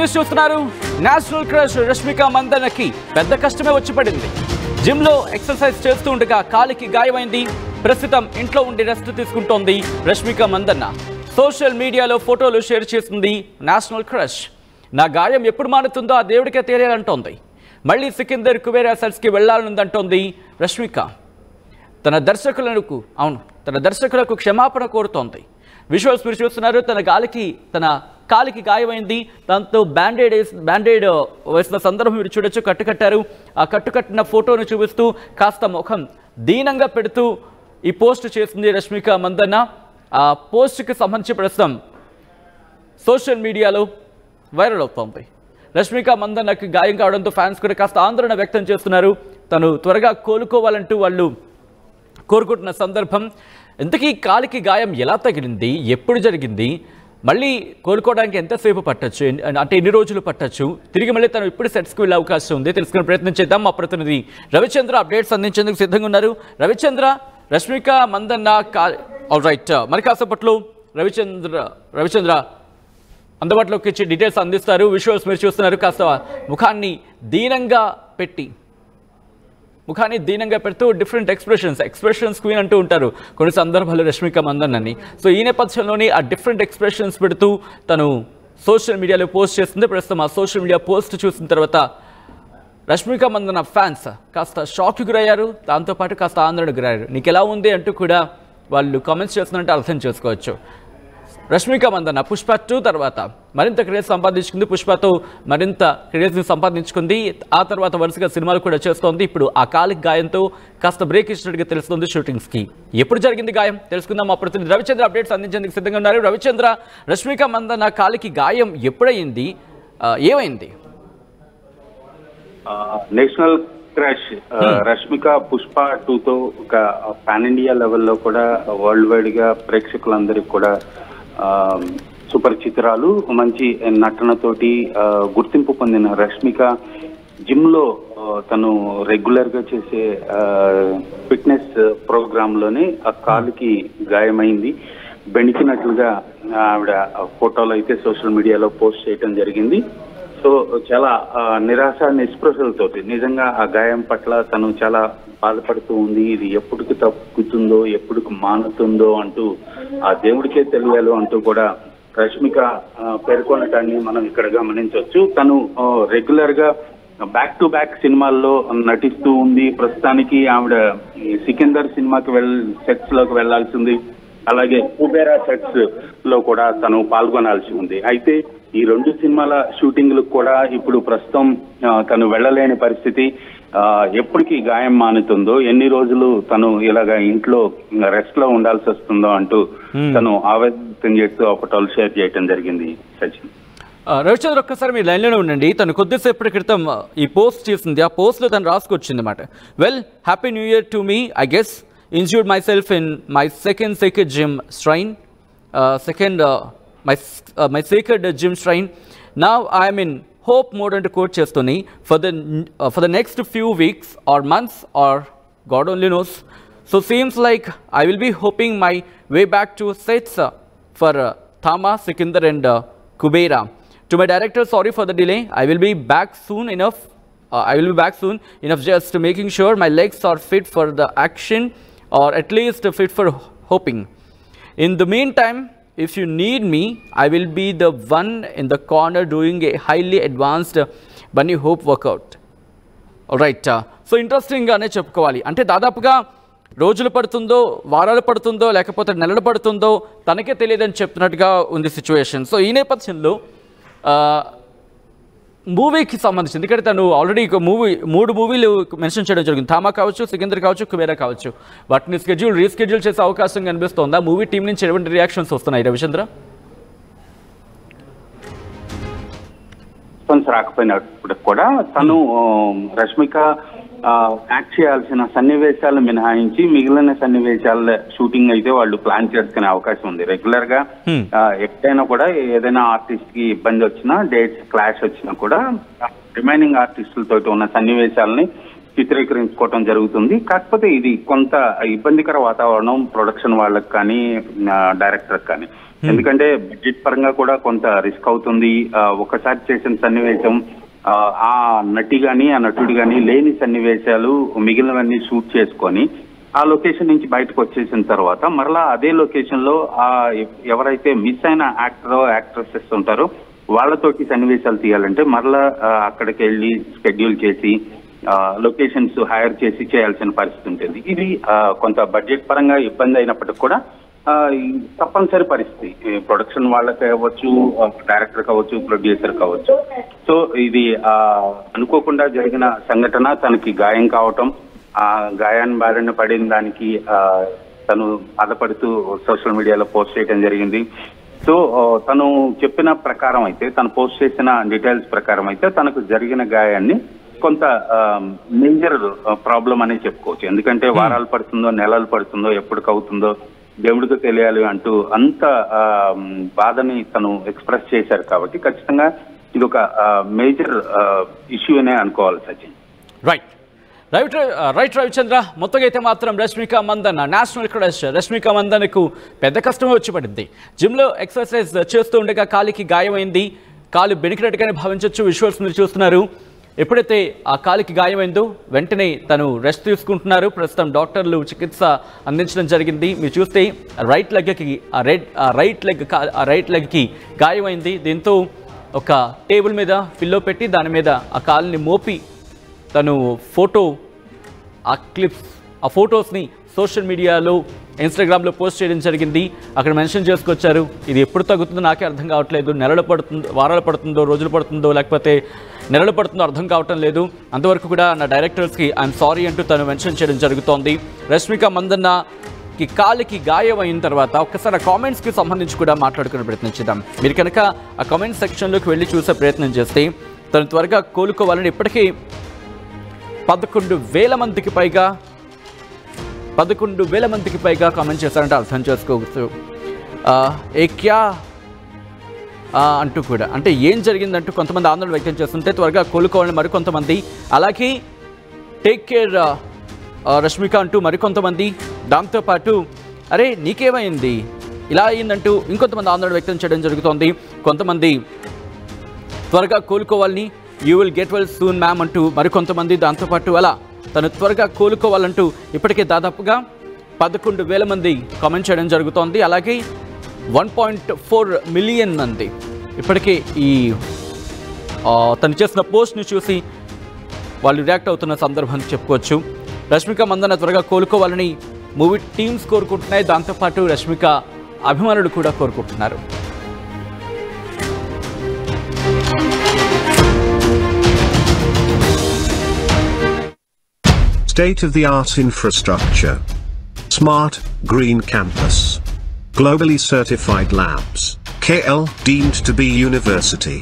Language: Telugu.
న్యూస్ చూస్తున్నారు. నేషనల్ క్రష్ రష్మిక మందన్నకి పెద్ద కష్టమే వచ్చి పడింది. జిమ్ లో ఎక్సర్సైజ్ చేస్తూ ఉండగా కాలికి గాయమైంది. ప్రస్తుతం ఇంట్లో ఉండి రెస్ట్ తీసుకుంటోంది రష్మిక మందన్న. సోషల్ మీడియాలో ఫోటోలు షేర్ చేస్తుంది నేషనల్ క్రష్. నా గాయం ఎప్పుడు మానుతుందో ఆ దేవుడికే తెలియాలంటోంది. మళ్ళీ సికిందర్ కుబేరా సెట్స్కి వెళ్లాలనుందంటోంది రష్మిక. తన దర్శకులకు క్షమాపణ కోరుతోంది. విజువల్స్ మీరు చూస్తున్నారు. తన కాలికి గాయమైంది. దాంతో బ్యాండేడ్ వేసిన సందర్భం మీరు చూడొచ్చు. కట్టుకట్టారు. ఆ కట్టుకట్టిన ఫోటోను చూపిస్తూ కాస్త ముఖం దీనంగా పెడుతూ ఈ పోస్ట్ చేసింది రష్మిక మందన్న. ఆ పోస్ట్కి సంబంధించి ప్రస్తుతం సోషల్ మీడియాలో వైరల్ అవుతోంది. రష్మిక మందన్నకి గాయం కావడంతో ఫ్యాన్స్ కూడా కాస్త ఆందోళన వ్యక్తం చేస్తున్నారు. తను త్వరగా కోలుకోవాలంటూ వాళ్ళు కోరుకుంటున్న సందర్భం. ఇంతకీ కాలికి గాయం ఎలా తగిలింది, ఎప్పుడు జరిగింది, మళ్ళీ కోలుకోవడానికి ఎంతసేపు పట్టచ్చు, అంటే ఎన్ని రోజులు పట్టచ్చు, తిరిగి మళ్ళీ తను ఇప్పుడు సెట్స్కి వెళ్ళే అవకాశం ఉంది, తెలుసుకునే ప్రయత్నం చేద్దాం. మా ప్రతినిధి రవిచంద్ర అప్డేట్స్ అందించేందుకు సిద్ధంగా ఉన్నారు. రవిచంద్ర, రష్మిక మందన్న రైట్, మరి కాసేపట్లో రవిచంద్ర అందుబాటులోకి వచ్చి డీటెయిల్స్ అందిస్తారు. విజువల్స్ మీరు చూస్తున్నారు. కాస్త ముఖాన్ని దీనంగా పెడుతూ డిఫరెంట్ ఎక్స్ప్రెషన్స్ క్వీన్ అంటూ ఉంటారు కొన్ని సందర్భాలు రష్మిక మందన్నని. సో ఈ నేపథ్యంలోనే ఆ డిఫరెంట్ ఎక్స్ప్రెషన్స్ పెడుతూ తను సోషల్ మీడియాలో పోస్ట్ చేస్తుంది. ప్రస్తుతం ఆ సోషల్ మీడియా పోస్ట్ చూసిన తర్వాత రష్మిక మందన్న ఫ్యాన్స్ కాస్త షాక్కి గురయ్యారు. దాంతోపాటు కాస్త ఆందోళనకు గురయ్యారు. నీకు ఎలా ఉంది అంటూ కూడా వాళ్ళు కామెంట్స్ చేస్తున్నట్టు అర్థం చేసుకోవచ్చు. రష్మిక మందన్న పుష్ప 2 తర్వాత మరింత క్రేజ్ సంపాదించుకుంది. పుష్పతో మరింత క్రేజ్ని సంపాదించుకుంది. ఆ తర్వాత వరుసగా సినిమాలు కూడా చేస్తోంది. ఇప్పుడు ఆ కాలికి గాయంతో కాస్త బ్రేక్ ఇచ్చినట్టుగా తెలుస్తుంది షూటింగ్స్కి. ఎప్పుడు జరిగింది గాయం తెలుసుకుందాం. మా ప్రతినిధి రవిచంద్ర అప్డేట్స్ అందించేందుకు సిద్ధంగా ఉన్నారు. రవిచంద్ర, రష్మిక మందన్న కాలికి గాయం ఎప్పుడైంది, ఏమైంది? నేషనల్ క్రష్ రష్మిక పుష్ప 2తో ఒక పాన్ ఇండియా లెవెల్లో కూడా వరల్డ్ వైడ్ గా ప్రేక్షకులందరికీ కూడా సుపరిచితురాలు, మంచి నటనతోటి గుర్తింపు పొందిన రష్మిక జిమ్ లో తను రెగ్యులర్ గా చేసే ఫిట్నెస్ ప్రోగ్రామ్ లోనే ఆ కాలుకి గాయమైంది. బెణికినట్లుగా ఆవిడ ఫోటోలు అయితే సోషల్ మీడియాలో పోస్ట్ చేయడం జరిగింది. సో చాలా నిరాశ నిస్పృహలతోటి నిజంగా ఆ గాయం పట్ల తను చాలా బాధపడుతూ ఉంది. ఇది ఎప్పటికి తగ్గుతుందో, ఎప్పటికి మానుతుందో అంటూ ఆ దేవుడికే తెలియాలి అంటూ కూడా రష్మిక పేర్కొనటాన్ని మనం ఇక్కడ గమనించవచ్చు. తను రెగ్యులర్ గా బ్యాక్ టు బ్యాక్ సినిమాల్లో నటిస్తూ ఉంది. ప్రస్తుతానికి ఆవిడ సికిందర్ సినిమాకి సెట్స్ లోకి వెళ్లాల్సి ఉంది. అలాగే కుబేరా సెట్స్ లో కూడా తను పాల్గొనాల్సి ఉంది. అయితే ఈ 2 సినిమాల షూటింగ్లకు కూడా ఇప్పుడు ప్రస్తుతం తను వెళ్ళలేని పరిస్థితి. ఎప్పటికీ గాయం మానుతుందో, ఎన్ని రోజులు తను ఇలాగా ఇంట్లో రెస్ట్ లో ఉండాల్సి వస్తుందో అంటూ తను ఆవేదన చేస్తూ ఫోటోలు షేర్ చేయడం జరిగింది. సచిన్, రవిచంద్ర, ఒక్కసారి మీరు లైన్లోనే ఉండండి. తను కొద్దిసేపటి క్రితం ఈ పోస్ట్ చేసింది. ఆ పోస్ట్లో తను రాసుకొచ్చింది అన్నమాట. Well, happy new year to me. I guess injured myself in my second sacred gym shrine, my sacred gym shrine. Now I am in hope mode and quote chestoni for the next few weeks or months, or God only knows. So seems like I will be hoping my way back to sets for Thama, Sikindar and Kubera. To my director, sorry for the delay. I will be back soon enough just making sure my legs are fit for the action, or at least fit for hoping. In the meantime, if you need me, I will be the one in the corner doing a highly advanced bunny hope workout. Alright, so interesting గానే చెప్పుకోవాలి. అంటే దాదాపుగా రోజులు పడుతుందో, వారాలు పడుతుందో, లేకపోతే నెలలు పడుతుందో తనకే తెలియదని చెప్తున్నట్టుగా ఉంది సిచ్యువేషన్. సో ఈ నేపథ్యంలో మూవీకి సంబంధించి, ఎందుకంటే తను ఆల్రెడీ 3 మూవీలు మెన్షన్ చేయడం జరిగింది. థామా కావచ్చు, సికిందర్ కావచ్చు, కుబేరా కావచ్చు. వాటిని రీస్కెడ్యూల్ చేసే అవకాశం కనిపిస్తోందా? మూవీ టీం నుంచి ఎటువంటి రియాక్షన్స్ వస్తున్నాయి రవిచంద్ర? రాకపోయినప్పుడు కూడా తను రష్మిక యాక్ట్ చేయాల్సిన సన్నివేశాలు మినహాయించి మిగిలిన సన్నివేశాల షూటింగ్ అయితే వాళ్ళు ప్లాన్ చేసుకునే అవకాశం ఉంది. రెగ్యులర్ గా ఎక్కడైనా కూడా ఏదైనా ఆర్టిస్ట్ కి ఇబ్బంది వచ్చినా, డేట్స్ క్లాష్ వచ్చినా కూడా రిమైనింగ్ ఆర్టిస్టులతో ఉన్న సన్నివేశాలని చిత్రీకరించుకోవటం జరుగుతుంది. కాకపోతే ఇది కొంత ఇబ్బందికర వాతావరణం ప్రొడక్షన్ వాళ్ళకి కానీ, డైరెక్టర్ కానీ. ఎందుకంటే బడ్జెట్ పరంగా కూడా కొంత రిస్క్ అవుతుంది. ఒకసారి చేసిన సన్నివేశం ఆ నటి గాని ఆ నటుడు గాని లేని సన్నివేశాలు మిగిలినవన్నీ షూట్ చేసుకొని ఆ లొకేషన్ నుంచి బయటకు వచ్చేసిన తర్వాత మరలా అదే లొకేషన్ లో ఎవరైతే మిస్ అయిన యాక్ట్రెసెస్ ఉంటారో వాళ్ళతోటి సన్నివేశాలు తీయాలంటే మరలా అక్కడికి వెళ్ళి షెడ్యూల్ చేసి లొకేషన్స్ హైర్ చేసి చేయాల్సిన పరిస్థితి ఉంటుంది. ఇది కొంత బడ్జెట్ పరంగా ఇబ్బంది అయినప్పటికీ కూడా తప్పనిసరి పరిస్థితి. ప్రొడక్షన్ వాళ్ళకి కావచ్చు, డైరెక్టర్ కావచ్చు, ప్రొడ్యూసర్ కావచ్చు. సో ఇది అనుకోకుండా జరిగిన సంఘటన, తనకి గాయం కావటం, ఆ గాయాన్ని బారిన పడిన దానికి తను బాధపడుతూ సోషల్ మీడియాలో పోస్ట్ చేయడం జరిగింది. సో తను చెప్పిన ప్రకారం అయితే, తను పోస్ట్ చేసిన డీటెయిల్స్ ప్రకారం అయితే తనకు జరిగిన గాయాన్ని కొంత మేజర్ ప్రాబ్లం అనే చెప్పుకోవచ్చు. ఎందుకంటే వారాలు పడుతుందో, నెలలు పడుతుందో, ఎప్పటికవుతుందో దేవుడికి తెలియాలి అంటూ అంత బాధని తను ఎక్స్ప్రెస్ చేశారు. కాబట్టి ఖచ్చితంగా ఇది ఒక మేజర్ ఇష్యూ అనే అనుకోవాలి సచిన్. రైట్ రవిచంద్ర, మొత్తంగా అయితే మాత్రం రష్మిక మందన్న నేషనల్ క్రష్ రష్మిక మందన్నకు పెద్ద కష్టమే వచ్చి పడింది. జిమ్లో ఎక్సర్సైజ్ చేస్తూ ఉండగా కాలికి గాయమైంది. కాలు బెనికినట్టుగానే భావించవచ్చు. విజువల్స్ మీరు చూస్తున్నారు. ఎప్పుడైతే ఆ కాలికి గాయమైందో వెంటనే తను రెస్ట్ తీసుకుంటున్నారు. ప్రస్తుతం డాక్టర్లు చికిత్స అందించడం జరిగింది. మీరు చూస్తే రైట్ లెగ్కి గాయమైంది. దీంతో ఒక టేబుల్ మీద పిల్లో పెట్టి దాని మీద ఆ కాలుని మోపి తను ఆ ఫొటోస్ని సోషల్ మీడియాలో, ఇన్స్టాగ్రామ్లో పోస్ట్ చేయడం జరిగింది. అక్కడ మెన్షన్ చేసుకొచ్చారు. ఇది ఎప్పుడు తగ్గుతుందో నాకే అర్థం కావట్లేదు. వారాలు పడుతుందో, రోజులు పడుతుందో, లేకపోతే నెలలు పడుతుందో అర్థం కావటం లేదు. అంతవరకు కూడా నా డైరెక్టర్స్కి ఐఎమ్ సారీ అంటూ తను మెన్షన్ చేయడం జరుగుతోంది. రష్మిక మందన్నకి కాలికి గాయం అయిన తర్వాత ఒక్కసారి ఆ కామెంట్స్కి సంబంధించి కూడా మాట్లాడుకునే ప్రయత్నించుదాం. మీరు కనుక ఆ కామెంట్ సెక్షన్లోకి వెళ్ళి చూసే ప్రయత్నం చేస్తే తను త్వరగా కోలుకోవాలని ఇప్పటికీ 11,000 మందికి పైగా కామెంట్ చేశారంటే అర్థం చేసుకోవచ్చు. ఏక్యా అంటూ కూడా, అంటే ఏం జరిగిందంటూ కొంతమంది ఆందోళన వ్యక్తం చేస్తుంటే త్వరగా కోలుకోవాలని మరికొంతమంది, అలాగే టేక్ కేర్ రష్మిక అంటూ మరికొంతమంది, దాంతోపాటు అరే నీకేమైంది ఇలా అయిందంటూ ఇంకొంతమంది ఆందోళన వ్యక్తం చేయడం జరుగుతోంది. కొంతమంది త్వరగా కోలుకోవాలని, you will get well soon ma'am అంటూ మరికొంతమంది, దాంతోపాటు అలా తను త్వరగా కోలుకోవాలంటూ ఇప్పటికే దాదాపుగా 11,000 మంది కామెంట్ చేయడం జరుగుతోంది. అలాగే 1.4 మిలియన్ మంది ఇప్పటికే ఈ తను చేసిన పోస్ట్ని చూసి వాళ్ళు రియాక్ట్ అవుతున్న సందర్భం చెప్పుకోవచ్చు. రష్మిక మందన్న త్వరగా కోలుకోవాలని మూవీ టీమ్స్ కోరుకుంటున్నాయి. దాంతోపాటు రష్మిక అభిమానులు కూడా కోరుకుంటున్నారు. State-of-the-art infrastructure. Smart, green campus. Globally certified labs. KL deemed to be university.